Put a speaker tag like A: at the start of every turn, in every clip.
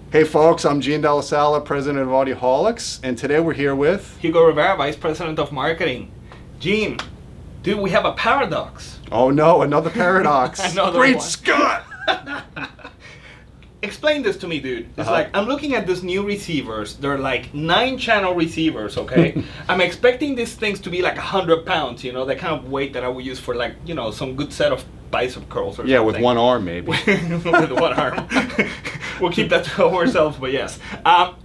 A: Hey folks, I'm Gene Della Sala, president of Audioholics, and today we're here with...
B: Hugo Rivera, vice president of marketing. Gene, dude, we have a paradox.
A: Oh no, another paradox.
B: Another
A: Great
B: one.
A: Scott!
B: Explain this to me, dude. It's like, I'm looking at these new receivers. They're like 9-channel receivers, okay? I'm expecting these things to be like 100 pounds, you know, the kind of weight that I would use for like, you know, some good set of bicep curls or something.
A: Yeah, with one arm maybe.
B: With one arm. We'll keep that to ourselves, but yes.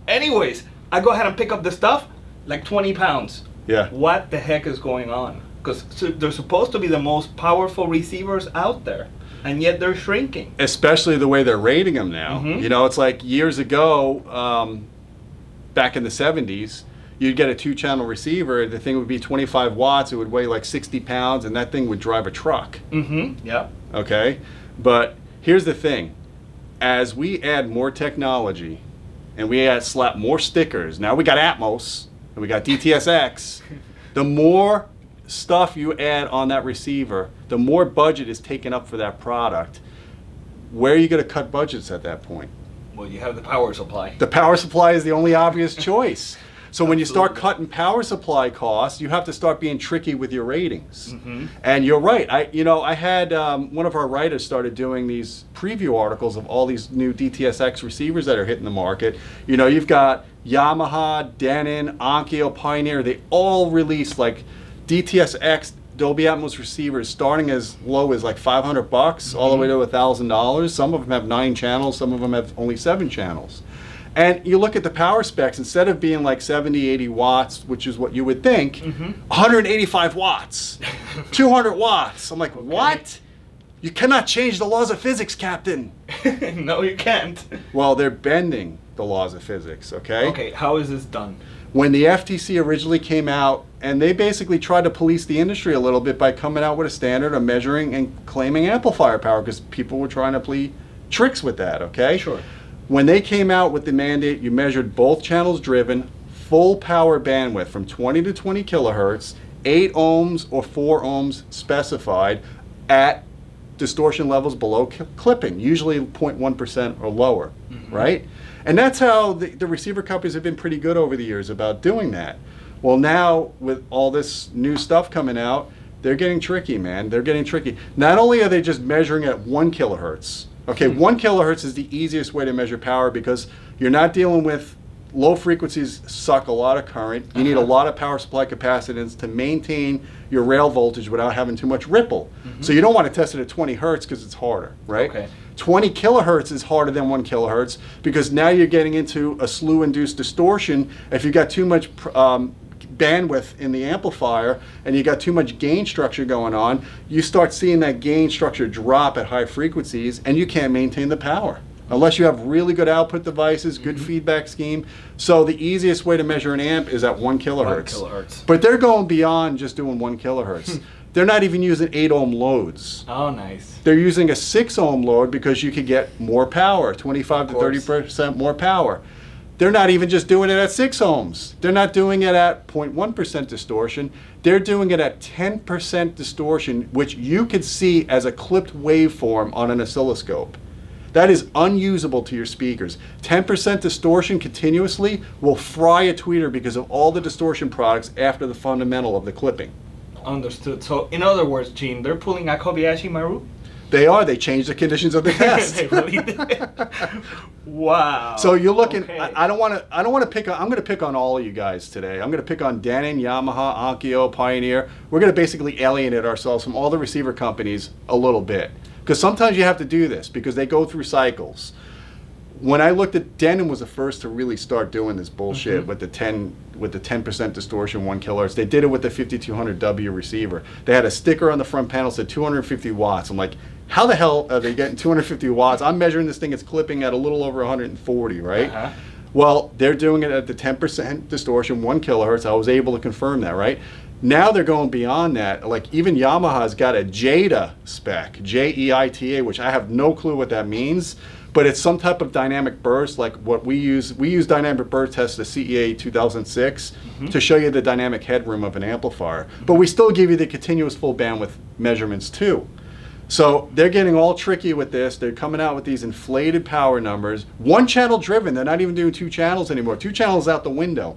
B: Anyways, I go ahead and pick up the stuff, like 20 pounds.
A: Yeah.
B: What the heck is going on? Because they're supposed to be the most powerful receivers out there, and yet they're shrinking.
A: Especially the way they're rating them now.
B: Mm-hmm.
A: You know, it's like years ago, back in the 70s, you'd get a 2-channel receiver, the thing would be 25 watts, it would weigh like 60 pounds, and that thing would drive a truck.
B: Mm-hmm, yeah.
A: Okay? But here's the thing. As we add more technology, and we slap more stickers, now we got Atmos, and we got DTSX, the more stuff you add on that receiver, the more budget is taken up for that product. Where are you going to cut budgets at that point?
B: Well, you have the power supply.
A: The power supply is the only obvious choice. So when you start cutting power supply costs, you have to start being tricky with your ratings.
B: Mm-hmm.
A: And you're right. I had one of our writers started doing these preview articles of all these new DTSX receivers that are hitting the market. You know, you've got Yamaha, Denon, Onkyo, Pioneer. They all released like DTSX Dolby Atmos receivers starting as low as like $500
B: mm-hmm.
A: all the way to $1,000. Some of them have 9 channels. Some of them have only 7 channels. And you look at the power specs, instead of being like 70, 80 watts, which is what you would think,
B: mm-hmm.
A: 185 watts, 200 watts. I'm like, okay. What? You cannot change the laws of physics, Captain.
B: No, you can't.
A: Well, they're bending the laws of physics, okay?
B: Okay, how is this done?
A: When the FTC originally came out, and they basically tried to police the industry a little bit by coming out with a standard of measuring and claiming amplifier power, because people were trying to play tricks with that, okay?
B: Sure.
A: When they came out with the mandate, you measured both channels driven, full power bandwidth from 20 to 20 kilohertz, 8 ohms or 4 ohms specified at distortion levels below clipping, usually 0.1% or lower, mm-hmm. right? And that's how the receiver companies have been pretty good over the years about doing that. Well, now with all this new stuff coming out, they're getting tricky, man. They're getting tricky. Not only are they just measuring at 1 kilohertz, okay, 1 kilohertz is the easiest way to measure power because you're not dealing with low frequencies suck a lot of current. You need a lot of power supply capacitance to maintain your rail voltage without having too much ripple. Mm-hmm. So you don't want to test it at 20 hertz because it's harder, right?
B: Okay.
A: 20 kilohertz is harder than 1 kilohertz because now you're getting into a slew-induced distortion. If you've got too much bandwidth in the amplifier and you got too much gain structure going on, you start seeing that gain structure drop at high frequencies and you can't maintain the power unless you have really good output devices, good mm-hmm. feedback scheme. So the easiest way to measure an amp is at 1 kilohertz.
B: 1 kilohertz.
A: But they're going beyond just doing 1 kilohertz. They're not even using 8 ohm loads.
B: Oh, nice.
A: They're using a 6 ohm load because you could get more power, 25 to 30% more power. They're not even just doing it at 6 ohms. They're not doing it at 0.1% distortion. They're doing it at 10% distortion, which you could see as a clipped waveform on an oscilloscope. That is unusable to your speakers. 10% distortion continuously will fry a tweeter because of all the distortion products after the fundamental of the clipping.
B: Understood. So, in other words, Gene, they're pulling a Kobayashi Maru?
A: They are. They changed the conditions of the test.
B: They really did. Wow.
A: So you're looking.
B: Okay.
A: I don't want to pick on. I'm going to pick on all of you guys today. I'm going to pick on Denon, Yamaha, Onkyo, Pioneer. We're going to basically alienate ourselves from all the receiver companies a little bit because sometimes you have to do this because they go through cycles. When I looked at Denon was the first to really start doing this bullshit mm-hmm. with the 10% distortion 1 kilohertz. They did it with the 5200W receiver. They had a sticker on the front panel that said 250 watts. I'm like, how the hell are they getting 250 watts? I'm measuring this thing, it's clipping at a little over 140, right? Uh-huh. Well, they're doing it at the 10% distortion 1 kilohertz. I was able to confirm that, right? Now they're going beyond that. Like even Yamaha's got a JEITA spec, Jeita, which I have no clue what that means. But it's some type of dynamic burst like what we use. We use dynamic burst tests, the CEA 2006, mm-hmm. to show you the dynamic headroom of an amplifier. But we still give you the continuous full bandwidth measurements too. So they're getting all tricky with this. They're coming out with these inflated power numbers. One channel driven. They're not even doing 2 channels anymore. 2 channels out the window.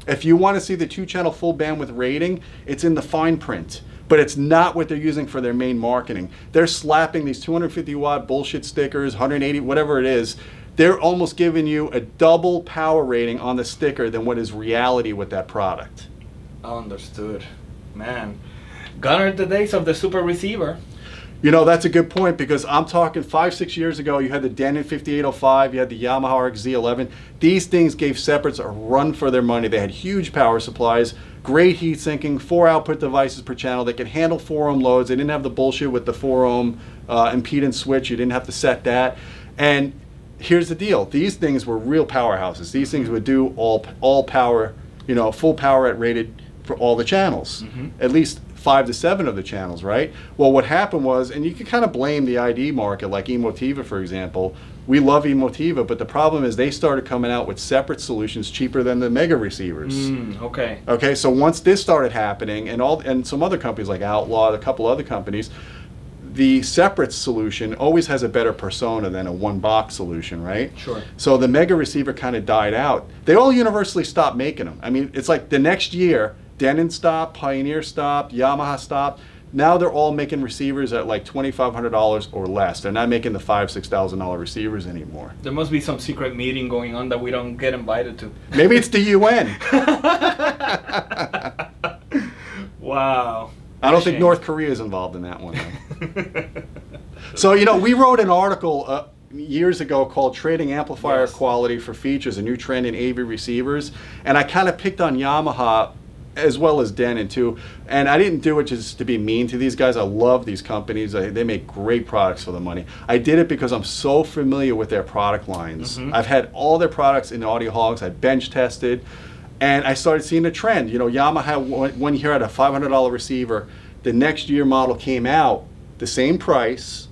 A: If you want to see the 2-channel full bandwidth rating, it's in the fine print. But it's not what they're using for their main marketing. They're slapping these 250 watt bullshit stickers, 180, whatever it is. They're almost giving you a double power rating on the sticker than what is reality with that product.
B: Understood. Man, gone are the days of the super receiver.
A: You know, that's a good point, because I'm talking 5-6 years ago, you had the Denon 5805, you had the Yamaha RX-Z11. These things gave separates a run for their money. They had huge power supplies, great heat sinking, 4 output devices per channel. They could handle 4 ohm loads. They didn't have the bullshit with the 4 ohm impedance switch. You didn't have to set that. And here's the deal. These things were real powerhouses. These things would do all power, you know, full power at rated for all the channels, at least 5 to 7 of the channels, right? Well, what happened was, and you can kind of blame the ID market, like Emotiva, for example. We love Emotiva, but the problem is they started coming out with separate solutions cheaper than the mega receivers. Okay, so once this started happening, and some other companies like Outlaw, a couple other companies, the separate solution always has a better persona than a one-box solution, right?
B: Sure.
A: So the mega receiver kind of died out. They all universally stopped making them. I mean, it's like the next year, Denon stopped, Pioneer stopped, Yamaha stopped. Now they're all making receivers at like $2,500 or less. They're not making the $5,000, $6,000 receivers anymore.
B: There must be some secret meeting going on that we don't get invited to.
A: Maybe it's the UN.
B: Wow.
A: I don't think North Korea is involved in that one, though. So, you know, we wrote an article years ago called Trading Amplifier Quality for Features, a New Trend in AV Receivers. And I kind of picked on Yamaha as well as Denon too. And I didn't do it just to be mean to these guys. I love these companies. They make great products for the money. I did it because I'm so familiar with their product lines. I've had all their products in Audioholics. I bench tested. And I started seeing a trend. You know, Yamaha one year had a $500 receiver. The next year model came out, the same price,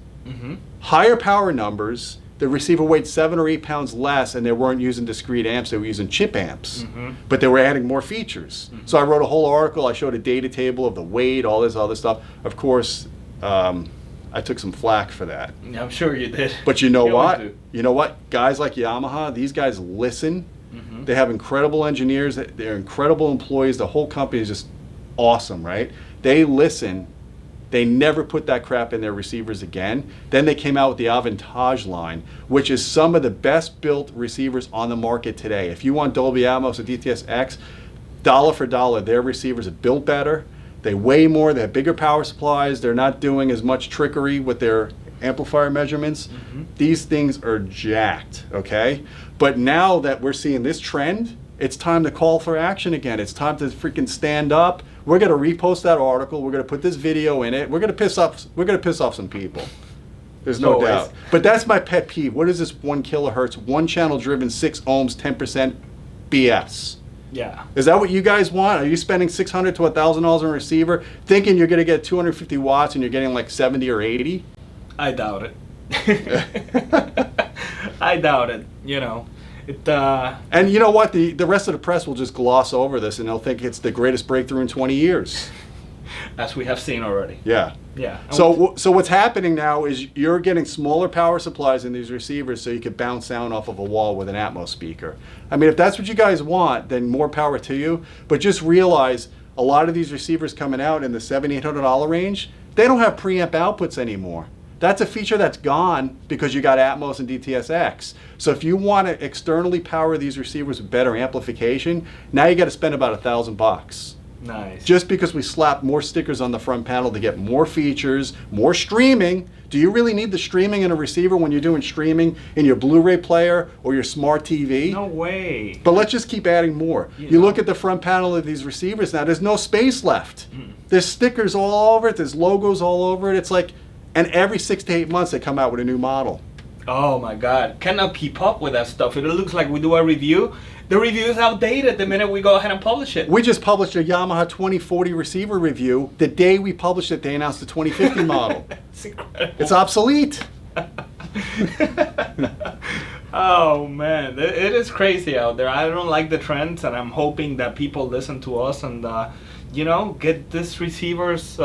A: higher power numbers. The receiver weighed 7 or 8 pounds less, and they weren't using discrete amps. They were using chip amps, but they were adding more features. So I wrote a whole article. I showed a data table of the weight, all this other stuff. Of course, I took some flack for that.
B: I'm sure you did.
A: But you know what? You know what? Guys like Yamaha, these guys listen. They have incredible engineers. They're incredible employees. The whole company is just awesome, right? They listen. They never put that crap in their receivers again. Then they came out with the Avantage line, which is some of the best built receivers on the market today. If you want Dolby Atmos or DTS-X, dollar for dollar, their receivers are built better. They weigh more. They have bigger power supplies. They're not doing as much trickery with their amplifier measurements. These things are jacked, okay? But now that we're seeing this trend, it's time to call for action again. It's time to freaking stand up. We're going to repost that article. We're going to put this video in it. We're going to piss off some people. There's no doubt. But that's my pet peeve. What is this 1 kilohertz, 1 channel driven, 6 ohms, 10% BS?
B: Yeah.
A: Is that what you guys want? Are you spending $600 to $1,000 on a receiver, thinking you're going to get 250 watts and you're getting like 70 or 80?
B: I doubt it. I doubt it. You know.
A: And you know what? The rest of the press will just gloss over this, and they'll think it's the greatest breakthrough in 20 years.
B: As we have seen already.
A: Yeah.
B: Yeah.
A: So what's happening now is you're getting smaller power supplies in these receivers, so you could bounce sound off of a wall with an Atmos speaker. I mean, if that's what you guys want, then more power to you. But just realize a lot of these receivers coming out in the $700, $800 range, they don't have preamp outputs anymore. That's a feature that's gone because you got Atmos and DTS-X. So if you want to externally power these receivers with better amplification, now you got to spend about $1,000.
B: Nice.
A: Just because we slapped more stickers on the front panel to get more features, more streaming. Do you really need the streaming in a receiver when you're doing streaming in your Blu-ray player or your smart TV?
B: No way.
A: But let's just keep adding more. You look at the front panel of these receivers now, there's no space left. There's stickers all over it, there's logos all over it. It's like, and every 6 to 8 months they come out with a new model.
B: Oh my God, cannot keep up with that stuff. It looks like we do a review. The review is outdated the minute we go ahead and publish it.
A: We just published a Yamaha 2040 receiver review. The day we published it, they announced the 2050 model.
B: It's incredible.
A: It's obsolete.
B: Oh man, it is crazy out there. I don't like the trends, and I'm hoping that people listen to us and, you know, get these receivers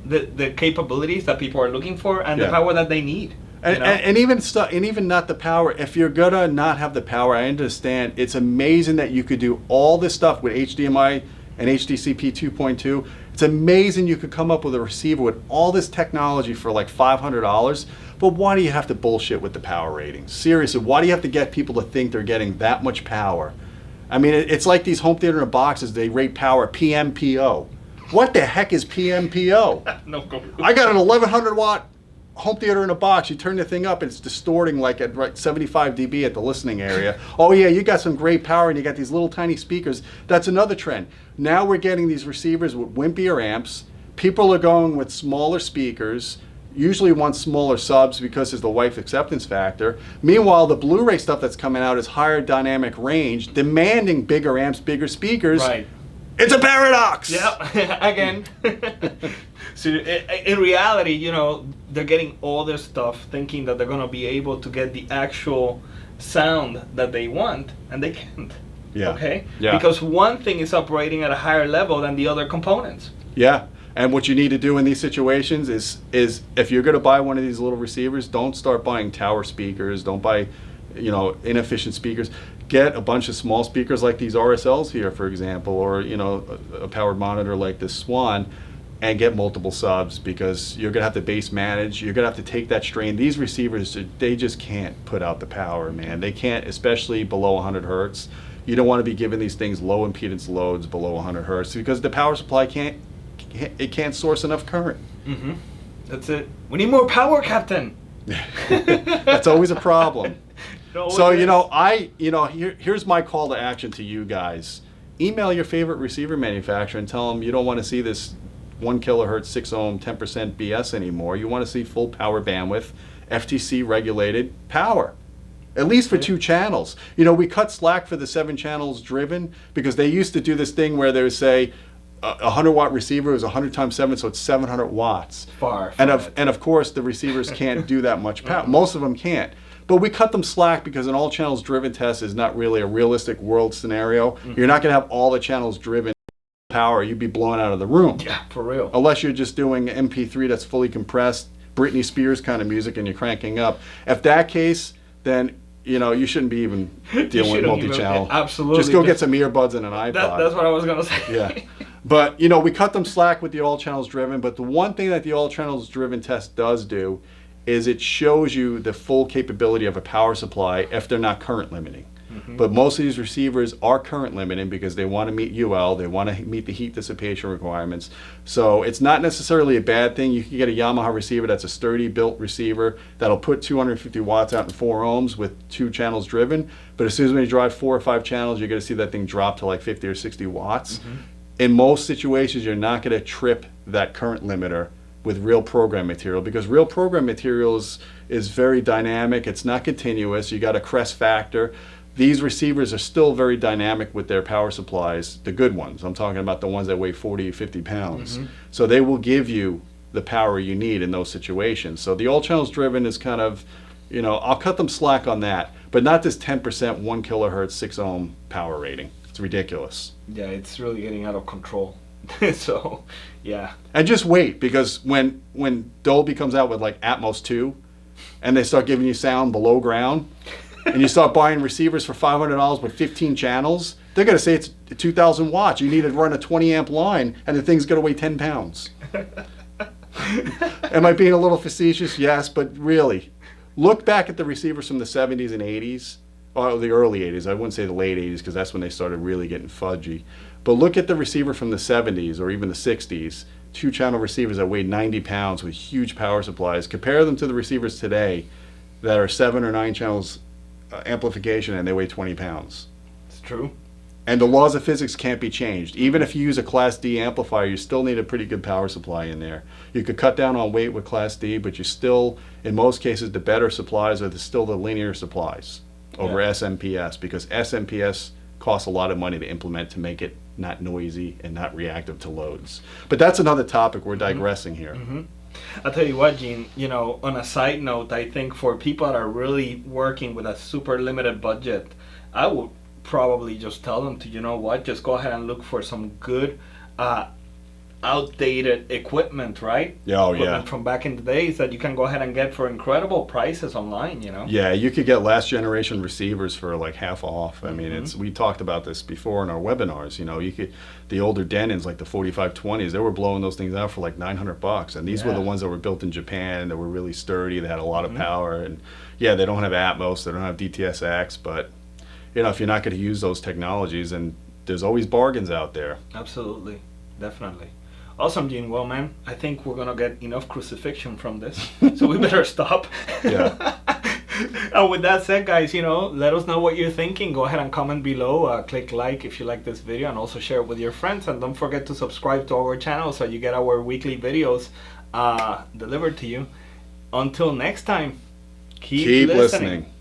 B: the capabilities that people are looking for and the
A: Yeah.
B: power that they need.
A: And,
B: you know?
A: and even stuff, and even not the power. If you're gonna not have the power, I understand. It's amazing that you could do all this stuff with HDMI and HDCP 2.2. It's amazing you could come up with a receiver with all this technology for like $500. But why do you have to bullshit with the power ratings? Seriously, why do you have to get people to think they're getting that much power? I mean, it's like these home theater in boxes. They rate power PMPO. What the heck is PMPO?
B: No clue.
A: I got an 1100 watt home theater in a box. You turn the thing up and it's distorting like at 75 dB at the listening area. Oh yeah, you got some great power and you got these little tiny speakers. That's another trend. Now we're getting these receivers with wimpier amps. People are going with smaller speakers, usually want smaller subs because it's the wife acceptance factor. Meanwhile, the Blu-ray stuff that's coming out is higher dynamic range, demanding bigger amps, bigger speakers.
B: Right.
A: It's a paradox!
B: Yeah, again. So in reality, you know, they're getting all their stuff thinking that they're going to be able to get the actual sound that they want, and they can't.
A: Yeah.
B: Okay?
A: Yeah.
B: Because one thing is operating at a higher level than the other components.
A: Yeah, and what you need to do in these situations is if you're going to buy one of these little receivers, don't start buying tower speakers. Don't buy, you know, inefficient speakers. Get a bunch of small speakers like these RSLs here, for example, or you know, a powered monitor like this Swan, and get multiple subs because you're going to have to base manage. You're going to have to take that strain. These receivers, they just can't put out the power, man. They can't, especially below 100 hertz. You don't want to be giving these things low impedance loads below 100 hertz because the power supply can't source enough current.
B: Mm-hmm. That's it. We need more power, Captain.
A: That's always a problem. So
B: is.
A: you know, here's my call to action to you guys. Email your favorite receiver manufacturer and tell them you don't want to see this 1 kilohertz 6 ohm 10% BS anymore. You want to see full power bandwidth, FTC regulated power. At least for 2 channels. You know, we cut slack for the 7 channels driven because they used to do this thing where they would say a 100 watt receiver is 100 times 7, so it's 700 watts.
B: Far.
A: And of course the receivers can't do that much power. Most of them can't. But we cut them slack because an all channels driven test is not really a realistic world scenario. Mm-hmm. You're not going to have all the channels driven power. You'd be blown out of the room.
B: Yeah, for real.
A: Unless you're just doing MP3 that's fully compressed, Britney Spears kind of music, and you're cranking up. If that case, then you know you shouldn't be even dealing with multi-channel.
B: Absolutely.
A: Just go get some earbuds and an iPod.
B: That's what I was gonna say.
A: Yeah. But you know, we cut them slack with the all channels driven. But the one thing that the all channels driven test does do is it shows you the full capability of a power supply if they're not current limiting. Mm-hmm. But most of these receivers are current limiting because they want to meet UL, they want to meet the heat dissipation requirements. So it's not necessarily a bad thing. You can get a Yamaha receiver that's a sturdy built receiver that'll put 250 watts out in 4 ohms with 2 channels driven. But as soon as when you drive 4 or 5 channels, you're going to see that thing drop to like 50 or 60 watts. Mm-hmm. In most situations, you're not going to trip that current limiter with real program material because real program material is very dynamic. It's not continuous. You got a crest factor. These receivers are still very dynamic with their power supplies, the good ones. I'm talking about the ones that weigh 40, 50 pounds. Mm-hmm. So they will give you the power you need in those situations. So the all channels driven is kind of, you know, I'll cut them slack on that, but not this 10% 1 kilohertz 6 ohm power rating. It's ridiculous.
B: Yeah, it's really getting out of control. So, yeah. And
A: just wait, because when Dolby comes out with like Atmos 2 and they start giving you sound below ground and you start buying receivers for $500 with 15 channels, they're going to say it's 2,000 watts. You need to run a 20 amp line and the thing's going to weigh 10 pounds. Am I being a little facetious? Yes, but really, look back at the receivers from the 70s and 80s, or the early 80s. I wouldn't say the late 80s because that's when they started really getting fudgy. But look at the receiver from the 70s or even the 60s, 2-channel receivers that weighed 90 pounds with huge power supplies. Compare them to the receivers today that are 7 or 9 channels amplification and they weigh 20 pounds.
B: It's true.
A: And the laws of physics can't be changed. Even if you use a Class D amplifier, you still need a pretty good power supply in there. You could cut down on weight with Class D, but you still, in most cases, the better supplies are still the linear supplies over SMPS, because SMPS costs a lot of money to implement to make it not noisy and not reactive to loads. But that's another topic. We're digressing here.
B: Mm-hmm. I'll tell you what, Gene, you know, on a side note, I think for people that are really working with a super limited budget, I would probably just tell them to, you know what, just go ahead and look for some good outdated equipment, right?
A: Oh,
B: Equipment
A: yeah.
B: from back in the days that you can go ahead and get for incredible prices online, you know?
A: Yeah, you could get last generation receivers for like half off. I mean, we talked about this before in our webinars. You know, you could, the older Denons, like the 4520s, they were blowing those things out for like $900, and these were the ones that were built in Japan. That were really sturdy. They had a lot of power, and yeah, they don't have Atmos, they don't have DTSX, but you know, if you're not going to use those technologies, and there's always bargains out there.
B: Absolutely, definitely. Awesome, Gene. Well, man, I think we're gonna get enough crucifixion from this, so we better stop.
A: Yeah.
B: And with that said, guys, you know, let us know what you're thinking. Go ahead and comment below. Click like if you like this video, and also share it with your friends. And don't forget to subscribe to our channel so you get our weekly videos delivered to you. Until next time, keep listening.